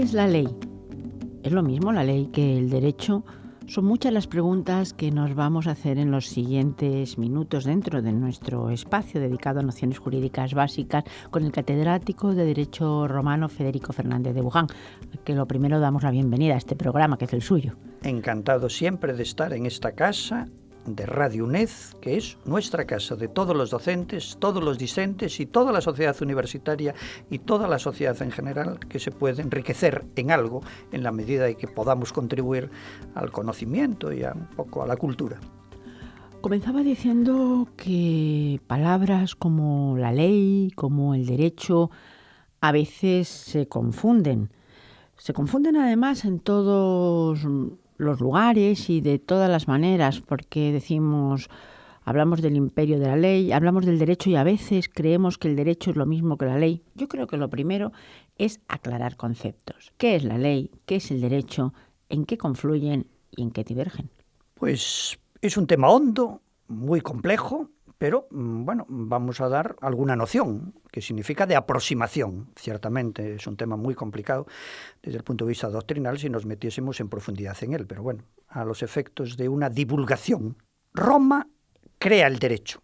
es la ley? ¿Es lo mismo la ley que el derecho? Son muchas las preguntas que nos vamos a hacer en los siguientes minutos dentro de nuestro espacio dedicado a nociones jurídicas básicas con el catedrático de Derecho romano Federico Fernández de Buján, a que lo primero damos la bienvenida a este programa que es el suyo. Encantado siempre de estar en esta casa de Radio UNED, que es nuestra casa de todos los docentes, todos los discentes y toda la sociedad universitaria y toda la sociedad en general, que se puede enriquecer en algo en la medida de que podamos contribuir al conocimiento y un poco a la cultura. Comenzaba diciendo que palabras como la ley, como el derecho, a veces se confunden. Se confunden además en todos los lugares y de todas las maneras, porque hablamos del imperio de la ley, hablamos del derecho y a veces creemos que el derecho es lo mismo que la ley. Yo creo que lo primero es aclarar conceptos. ¿Qué es la ley? ¿Qué es el derecho? ¿En qué confluyen y en qué divergen? Pues es un tema hondo, muy complejo, pero bueno, vamos a dar alguna noción, que significa de aproximación. Ciertamente es un tema muy complicado desde el punto de vista doctrinal si nos metiésemos en profundidad en él, pero bueno, a los efectos de una divulgación. Roma crea el derecho.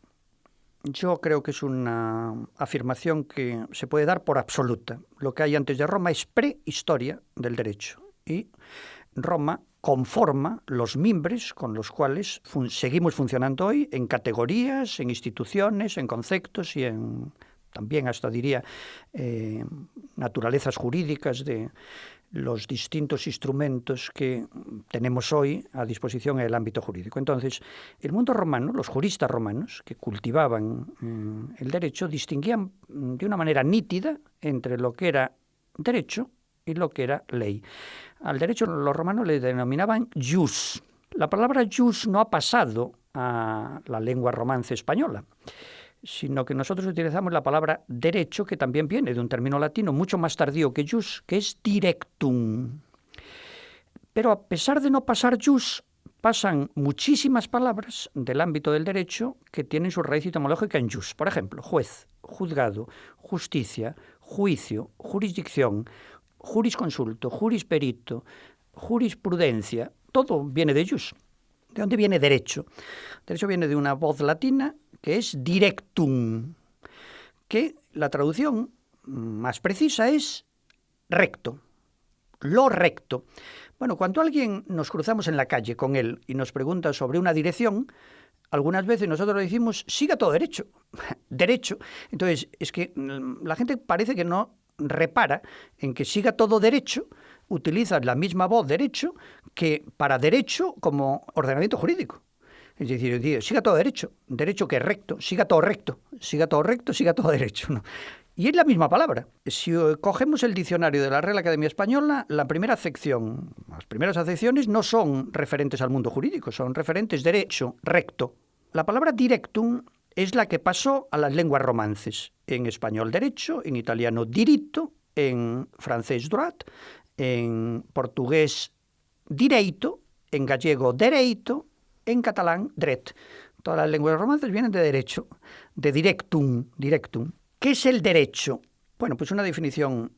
Yo creo que es una afirmación que se puede dar por absoluta. Lo que hay antes de Roma es prehistoria del derecho y Roma conforma los mimbres con los cuales seguimos funcionando hoy en categorías, en instituciones, en conceptos y en también hasta diría naturalezas jurídicas de los distintos instrumentos que tenemos hoy a disposición en el ámbito jurídico. Entonces, el mundo romano, los juristas romanos que cultivaban el derecho, distinguían de una manera nítida entre lo que era derecho y lo que era ley. Al derecho los romanos le denominaban jus. La palabra jus no ha pasado a la lengua romance española, sino que nosotros utilizamos la palabra derecho, que también viene de un término latino mucho más tardío que jus, que es directum. Pero a pesar de no pasar jus, pasan muchísimas palabras del ámbito del derecho que tienen su raíz etimológica en jus. Por ejemplo, juez, juzgado, justicia, juicio, jurisdicción, jurisconsulto, jurisperito, jurisprudencia, todo viene de jus. ¿De dónde viene derecho? Derecho viene de una voz latina que es directum, que la traducción más precisa es recto, lo recto. Bueno, cuando alguien nos cruzamos en la calle con él y nos pregunta sobre una dirección, algunas veces nosotros le decimos, siga todo derecho, derecho. Entonces, es que la gente parece que no repara en que siga todo derecho, utiliza la misma voz derecho que para derecho como ordenamiento jurídico. Es decir, siga todo derecho, derecho que es recto, siga todo recto, siga todo recto, siga todo derecho, ¿no? Y es la misma palabra. Si cogemos el diccionario de la Real Academia Española, la primera acepción, las primeras acepciones no son referentes al mundo jurídico, son referentes derecho, recto. La palabra directum es la que pasó a las lenguas romances. En español derecho, en italiano diritto, en francés droit, en portugués direito, en gallego dereito, en catalán dret. Todas las lenguas romances vienen de derecho, de directum. ¿Qué es el derecho? Bueno, pues una definición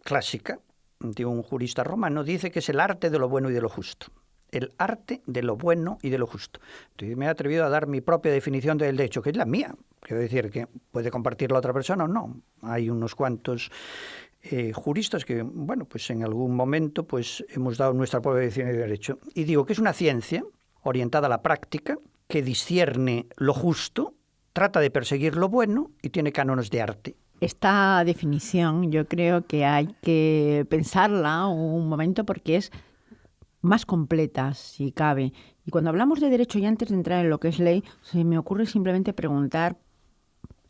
clásica de un jurista romano dice que es el arte de lo bueno y de lo justo. El arte de lo bueno y de lo justo. Entonces me he atrevido a dar mi propia definición del derecho, que es la mía. Quiero decir que puede compartirla otra persona o no. Hay unos cuantos juristas que, bueno, pues en algún momento pues hemos dado nuestra propia definición de derecho. Y digo que es una ciencia orientada a la práctica, que discierne lo justo, trata de perseguir lo bueno y tiene cánones de arte. Esta definición yo creo que hay que pensarla un momento porque es más completa, si cabe. Y cuando hablamos de derecho, y antes de entrar en lo que es ley, se me ocurre simplemente preguntar,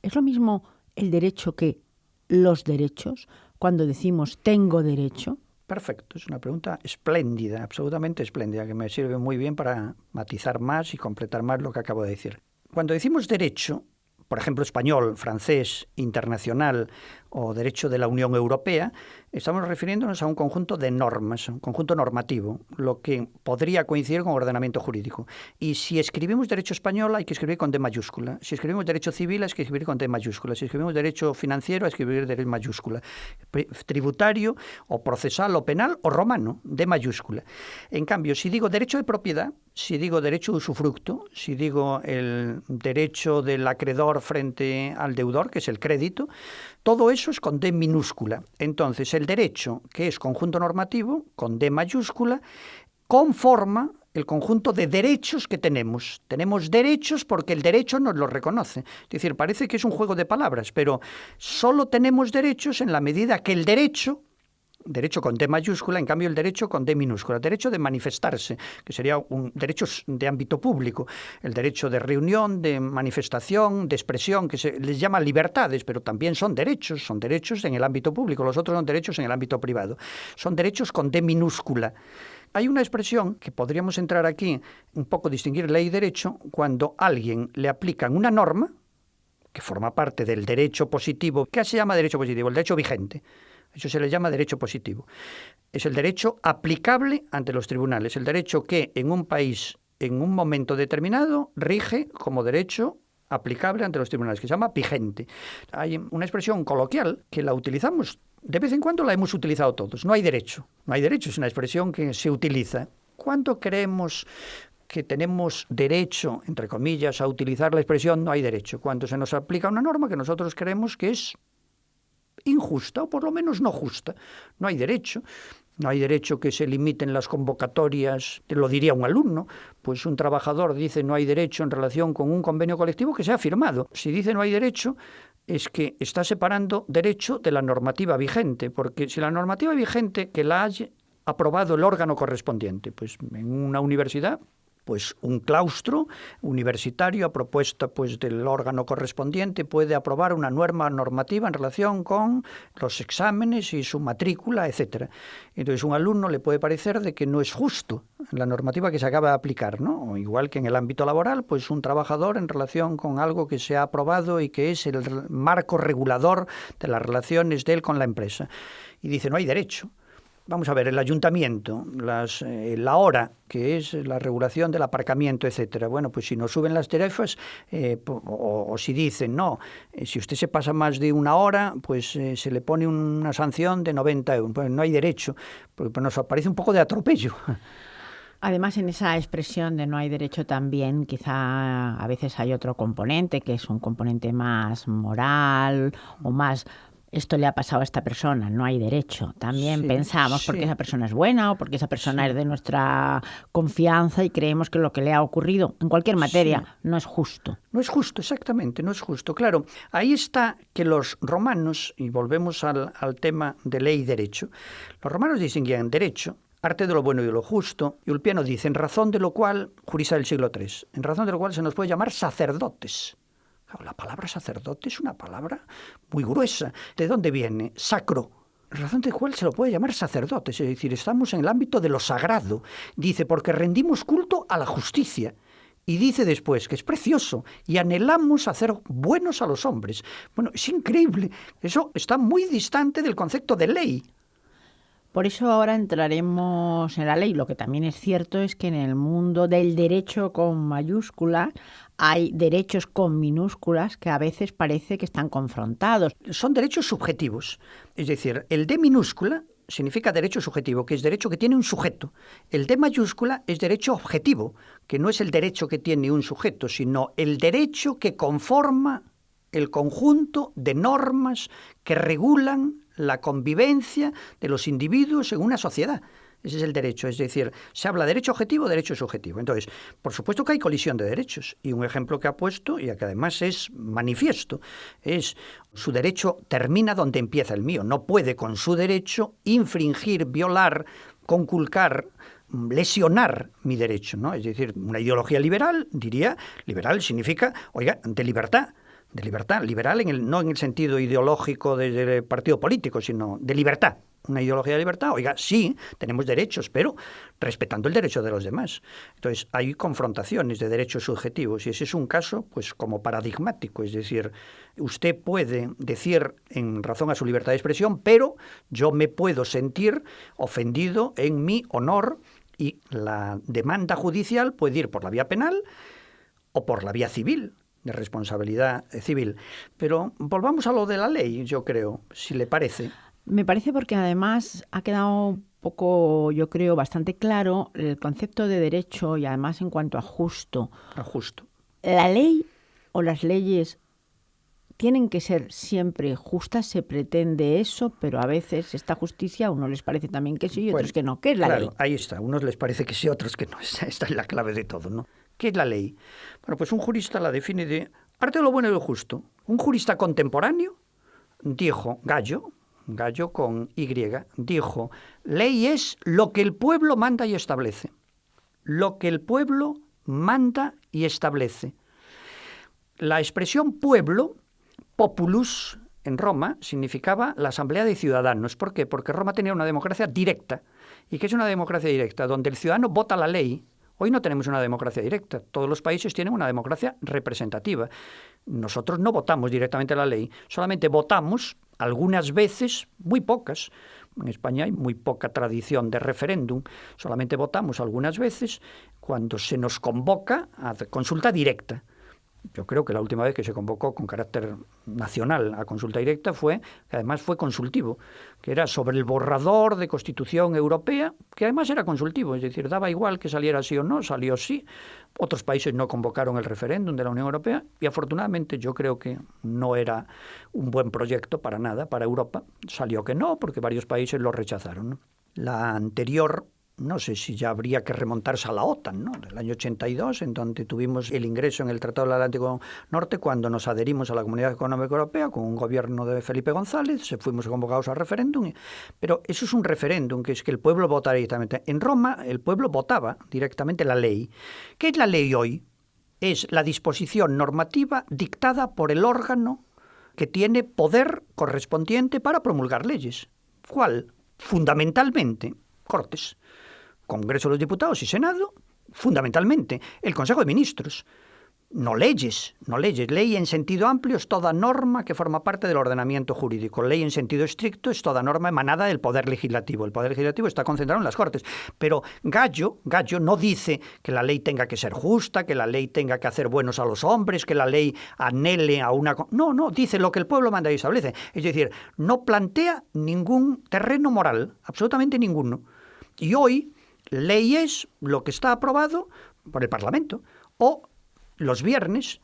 ¿es lo mismo el derecho que los derechos? Cuando decimos tengo derecho. Perfecto, es una pregunta espléndida, absolutamente espléndida, que me sirve muy bien para matizar más y completar más lo que acabo de decir. Cuando decimos derecho, por ejemplo, español, francés, internacional o derecho de la Unión Europea, estamos refiriéndonos a un conjunto de normas, un conjunto normativo, lo que podría coincidir con ordenamiento jurídico. Y si escribimos derecho español hay que escribir con D mayúscula. Si escribimos derecho civil hay que escribir con D mayúscula. Si escribimos derecho financiero hay que escribir D mayúscula. Tributario o procesal o penal o romano, D mayúscula. En cambio, si digo derecho de propiedad, si digo derecho de usufructo, si digo el derecho del acreedor frente al deudor, que es el crédito, todo eso es con D minúscula. Entonces, el derecho, que es conjunto normativo, con D mayúscula, conforma el conjunto de derechos que tenemos. Tenemos derechos porque el derecho nos los reconoce. Es decir, parece que es un juego de palabras, pero solo tenemos derechos en la medida que el derecho con D mayúscula, en cambio el derecho con D minúscula, derecho de manifestarse, que sería un derecho de ámbito público, el derecho de reunión, de manifestación, de expresión, que se les llama libertades, pero también son derechos en el ámbito público, los otros son derechos en el ámbito privado. Son derechos con D minúscula. Hay una expresión que podríamos entrar aquí, un poco distinguir ley y derecho, cuando a alguien le aplican una norma, que forma parte del derecho positivo. ¿Qué se llama derecho positivo? El derecho vigente. Eso se le llama derecho positivo. Es el derecho aplicable ante los tribunales, el derecho que en un país, en un momento determinado, rige como derecho aplicable ante los tribunales, que se llama vigente. Hay una expresión coloquial que la utilizamos, de vez en cuando la hemos utilizado todos. No hay derecho. No hay derecho, es una expresión que se utiliza. ¿Cuándo creemos que tenemos derecho, entre comillas, a utilizar la expresión no hay derecho? Cuando se nos aplica una norma que nosotros creemos que es injusta, o por lo menos no justa. No hay derecho. No hay derecho que se limiten las convocatorias, lo diría un alumno, pues un trabajador dice no hay derecho en relación con un convenio colectivo que se ha firmado. Si dice no hay derecho, es que está separando derecho de la normativa vigente, porque si la normativa vigente que la haya aprobado el órgano correspondiente, pues en una universidad, pues un claustro universitario a propuesta pues del órgano correspondiente puede aprobar una nueva normativa en relación con los exámenes y su matrícula, etcétera. Entonces un alumno le puede parecer de que no es justo la normativa que se acaba de aplicar, ¿no? O igual que en el ámbito laboral, pues un trabajador en relación con algo que se ha aprobado y que es el marco regulador de las relaciones de él con la empresa. Y dice, no hay derecho. Vamos a ver, el ayuntamiento, la hora, que es la regulación del aparcamiento, etcétera. Bueno, pues si nos suben las tarifas, o si dicen, no, si usted se pasa más de una hora, pues se le pone una sanción de 90 euros. Pues no hay derecho, porque nos parece un poco de atropello. Además, en esa expresión de no hay derecho también, quizá a veces hay otro componente, que es un componente más moral o más... Esto le ha pasado a esta persona, no hay derecho. También pensamos porque esa persona es buena o porque esa persona es de nuestra confianza y creemos que lo que le ha ocurrido en cualquier materia no es justo. No es justo, exactamente, no es justo. Claro, ahí está que los romanos, y volvemos al tema de ley y derecho, los romanos distinguían derecho, arte de lo bueno y de lo justo, y Ulpiano dice, en razón de lo cual, jurista del siglo III, en razón de lo cual se nos puede llamar sacerdotes. La palabra sacerdote es una palabra muy gruesa. ¿De dónde viene? Sacro. En razón de cual se lo puede llamar sacerdotes, es decir, estamos en el ámbito de lo sagrado. Dice, porque rendimos culto a la justicia. Y dice después, que es precioso, y anhelamos hacer buenos a los hombres. Bueno, es increíble. Eso está muy distante del concepto de ley. Por eso ahora entraremos en la ley. Lo que también es cierto es que en el mundo del derecho con mayúsculas hay derechos con minúsculas que a veces parece que están confrontados. Son derechos subjetivos. Es decir, el D minúscula significa derecho subjetivo, que es derecho que tiene un sujeto. El D mayúscula es derecho objetivo, que no es el derecho que tiene un sujeto, sino el derecho que conforma el conjunto de normas que regulan la convivencia de los individuos en una sociedad. Ese es el derecho, es decir, se habla de derecho objetivo, derecho subjetivo. Entonces, por supuesto que hay colisión de derechos, y un ejemplo que ha puesto, y que además es manifiesto, es su derecho termina donde empieza el mío. No puede con su derecho infringir, violar, conculcar, lesionar mi derecho, ¿no? Es decir, una ideología liberal, diría, liberal significa, oiga, de libertad, de libertad, liberal no en el sentido ideológico del partido político, sino de libertad. Una ideología de libertad, oiga, sí, tenemos derechos, pero respetando el derecho de los demás. Entonces, hay confrontaciones de derechos subjetivos y ese es un caso, pues, como paradigmático. Es decir, usted puede decir en razón a su libertad de expresión, pero yo me puedo sentir ofendido en mi honor y la demanda judicial puede ir por la vía penal o por la vía civil, de responsabilidad civil. Pero volvamos a lo de la ley, yo creo, si le parece. Me parece porque además ha quedado un poco, yo creo, bastante claro el concepto de derecho y además en cuanto a justo. A justo. La ley o las leyes tienen que ser siempre justas, se pretende eso, pero a veces esta justicia a unos les parece también que sí y otros que no. ¿Qué es la ley? Claro, ahí está. A unos les parece que sí, otros que no. Esta es la clave de todo, ¿no? ¿Qué es la ley? Bueno, pues un jurista la define de parte de lo bueno y lo justo. Un jurista contemporáneo dijo, Gallo con Y, dijo, ley es lo que el pueblo manda y establece. Lo que el pueblo manda y establece. La expresión pueblo, populus, en Roma, significaba la asamblea de ciudadanos. ¿Por qué? Porque Roma tenía una democracia directa. ¿Y qué es una democracia directa? Donde el ciudadano vota la ley. Hoy no tenemos una democracia directa. Todos los países tienen una democracia representativa. Nosotros no votamos directamente la ley, solamente votamos algunas veces, muy pocas. En España hay muy poca tradición de referéndum. Solamente votamos algunas veces cuando se nos convoca a consulta directa. Yo creo que la última vez que se convocó con carácter nacional a consulta directa que además fue consultivo, que era sobre el borrador de Constitución Europea, que además era consultivo, es decir, daba igual que saliera sí o no, salió sí. Otros países no convocaron el referéndum de la Unión Europea y afortunadamente yo creo que no era un buen proyecto para nada, para Europa. Salió que no, porque varios países lo rechazaron, ¿no? La anterior, no sé si ya habría que remontarse a la OTAN, ¿no? Del año 82, en donde tuvimos el ingreso en el Tratado del Atlántico Norte, cuando nos adherimos a la Comunidad Económica Europea con un gobierno de Felipe González, fuimos convocados al referéndum. Pero eso es un referéndum, que es que el pueblo vota directamente. En Roma, el pueblo votaba directamente la ley. ¿Qué es la ley hoy? Es la disposición normativa dictada por el órgano que tiene poder correspondiente para promulgar leyes. ¿Cuál? Fundamentalmente, Cortes. Congreso de los Diputados y Senado, fundamentalmente, el Consejo de Ministros. No leyes. Ley en sentido amplio es toda norma que forma parte del ordenamiento jurídico. Ley en sentido estricto es toda norma emanada del Poder Legislativo. El Poder Legislativo está concentrado en las Cortes. Pero Gallo no dice que la ley tenga que ser justa, que la ley tenga que hacer buenos a los hombres, que la ley anhele a una... No, dice lo que el pueblo manda y establece. Es decir, no plantea ningún terreno moral, absolutamente ninguno. Y hoy, ley es lo que está aprobado por el Parlamento. O los viernes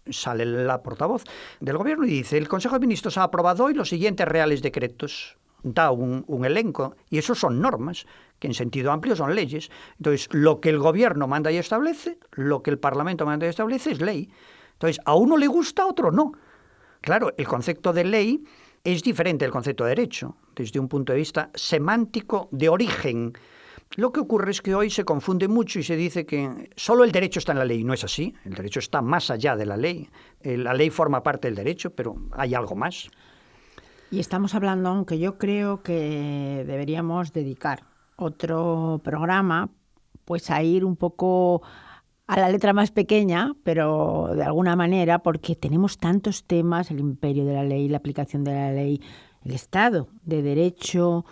sale la portavoz del Gobierno y dice, el Consejo de Ministros ha aprobado hoy los siguientes reales decretos. Da un elenco, y esos son normas, que en sentido amplio son leyes. Entonces, lo que el Gobierno manda y establece, lo que el Parlamento manda y establece es ley. Entonces, a uno le gusta, a otro no. Claro, el concepto de ley es diferente del concepto de derecho, desde un punto de vista semántico de origen. Lo que ocurre es que hoy se confunde mucho y se dice que solo el derecho está en la ley. No es así. El derecho está más allá de la ley. La ley forma parte del derecho, pero hay algo más. Y estamos hablando, aunque yo creo que deberíamos dedicar otro programa, pues a ir un poco a la letra más pequeña, pero de alguna manera, porque tenemos tantos temas, el imperio de la ley, la aplicación de la ley, el Estado de Derecho,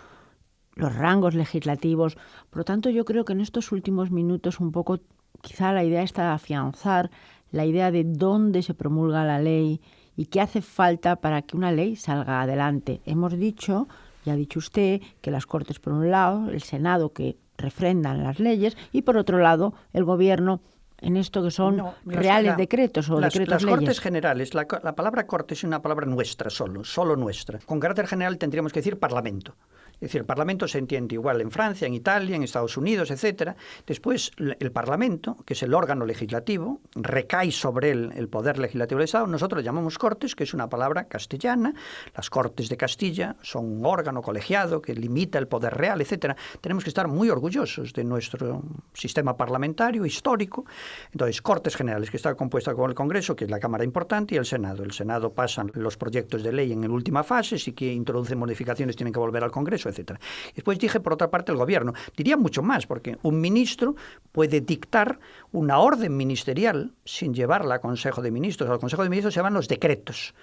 los rangos legislativos. Por lo tanto, yo creo que en estos últimos minutos un poco quizá la idea está de afianzar la idea de dónde se promulga la ley y qué hace falta para que una ley salga adelante. Hemos dicho, ya ha dicho usted, que las Cortes por un lado, el Senado que refrendan las leyes y por otro lado el Gobierno en esto que son reales decretos o decretos leyes. Las Cortes generales, la palabra Corte es una palabra nuestra solo nuestra. Con carácter general tendríamos que decir Parlamento. Es decir, el Parlamento se entiende igual en Francia, en Italia, en Estados Unidos, etcétera. Después, el Parlamento, que es el órgano legislativo, recae sobre él el poder legislativo del Estado. Nosotros lo llamamos Cortes, que es una palabra castellana. Las Cortes de Castilla son un órgano colegiado que limita el poder real, etcétera. Tenemos que estar muy orgullosos de nuestro sistema parlamentario histórico, Entonces, Cortes Generales, que está compuesta con el Congreso, que es la Cámara importante, y el Senado. El Senado pasan los proyectos de ley en última fase, si que introducen modificaciones tienen que volver al Congreso, etc. Después dije, por otra parte, el Gobierno. Diría mucho más, porque un ministro puede dictar una orden ministerial sin llevarla al Consejo de Ministros. Al Consejo de Ministros se llaman los decretos.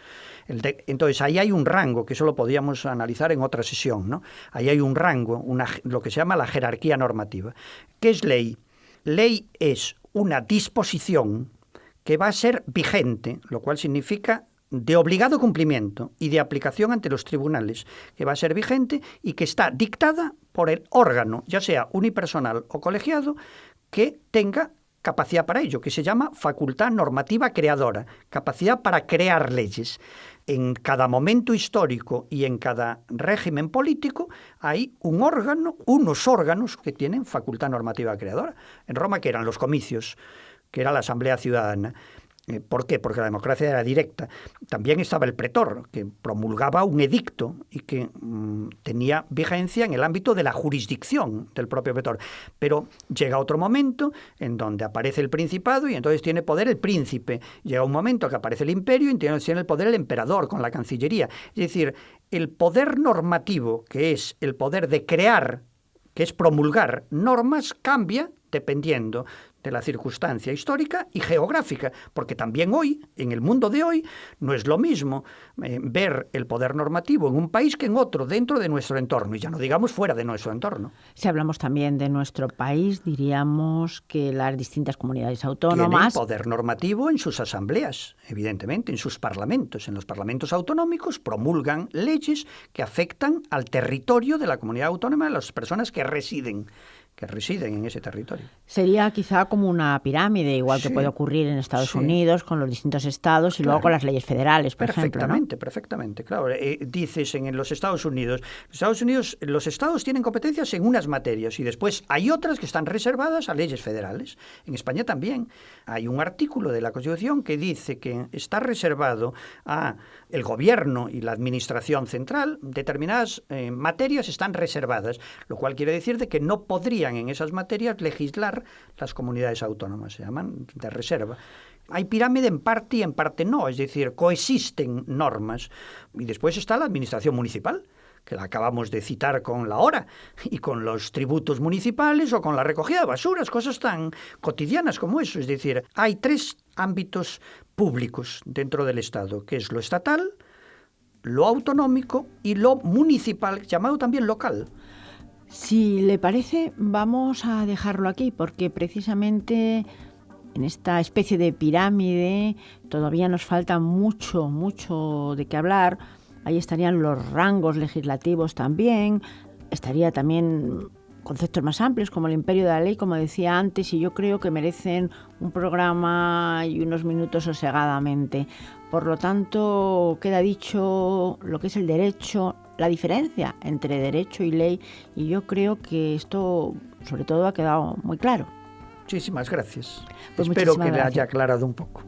Entonces, ahí hay un rango, que eso lo podíamos analizar en otra sesión, ¿no? Ahí hay un rango, lo que se llama la jerarquía normativa. ¿Qué es ley? Ley es una disposición que va a ser vigente, lo cual significa de obligado cumplimiento y de aplicación ante los tribunales, que va a ser vigente y que está dictada por el órgano, ya sea unipersonal o colegiado, que tenga capacidad para ello, que se llama facultad normativa creadora, capacidad para crear leyes. En cada momento histórico y en cada régimen político hay un órgano, unos órganos que tienen facultad normativa creadora. En Roma, que eran los comicios, que era la Asamblea Ciudadana. ¿Por qué? Porque la democracia era directa. También estaba el pretor, que promulgaba un edicto y que tenía vigencia en el ámbito de la jurisdicción del propio pretor. Pero llega otro momento en donde aparece el principado y entonces tiene poder el príncipe. Llega un momento que aparece el imperio y entonces tiene el poder el emperador con la Cancillería. Es decir, el poder normativo, que es el poder de crear, que es promulgar normas, cambia dependiendo de la circunstancia histórica y geográfica, porque también hoy, en el mundo de hoy, no es lo mismo ver el poder normativo en un país que en otro, dentro de nuestro entorno, y ya no digamos fuera de nuestro entorno. Si hablamos también de nuestro país, diríamos que las distintas comunidades autónomas tienen poder normativo en sus asambleas, evidentemente, en sus parlamentos. En los parlamentos autonómicos promulgan leyes que afectan al territorio de la comunidad autónoma, de las personas que residen en ese territorio. Sería quizá como una pirámide, igual que puede ocurrir en Estados Unidos con los distintos estados y luego con las leyes federales, por ejemplo, ¿no? Perfectamente, claro. Dices en los Estados Unidos, los estados tienen competencias en unas materias y después hay otras que están reservadas a leyes federales. En España también hay un artículo de la Constitución que dice que está reservado a el gobierno y la administración central, determinadas materias están reservadas, lo cual quiere decir de que no podrían en esas materias legislar las comunidades autónomas, se llaman de reserva. Hay pirámide en parte y en parte no, es decir, coexisten normas. Y después está la administración municipal, que la acabamos de citar con la hora, y con los tributos municipales o con la recogida de basuras, cosas tan cotidianas como eso. Es decir, hay 3 ámbitos públicos dentro del Estado, que es lo estatal, lo autonómico y lo municipal, llamado también local. Si le parece, vamos a dejarlo aquí, porque precisamente en esta especie de pirámide todavía nos falta mucho de qué hablar. Ahí estarían los rangos legislativos también, estaría también conceptos más amplios como el imperio de la ley, como decía antes, y yo creo que merecen un programa y unos minutos sosegadamente. Por lo tanto, queda dicho lo que es el derecho, la diferencia entre derecho y ley, y yo creo que esto, sobre todo, ha quedado muy claro. Muchísimas gracias. Pues Espero que le gracias. haya aclarado un poco.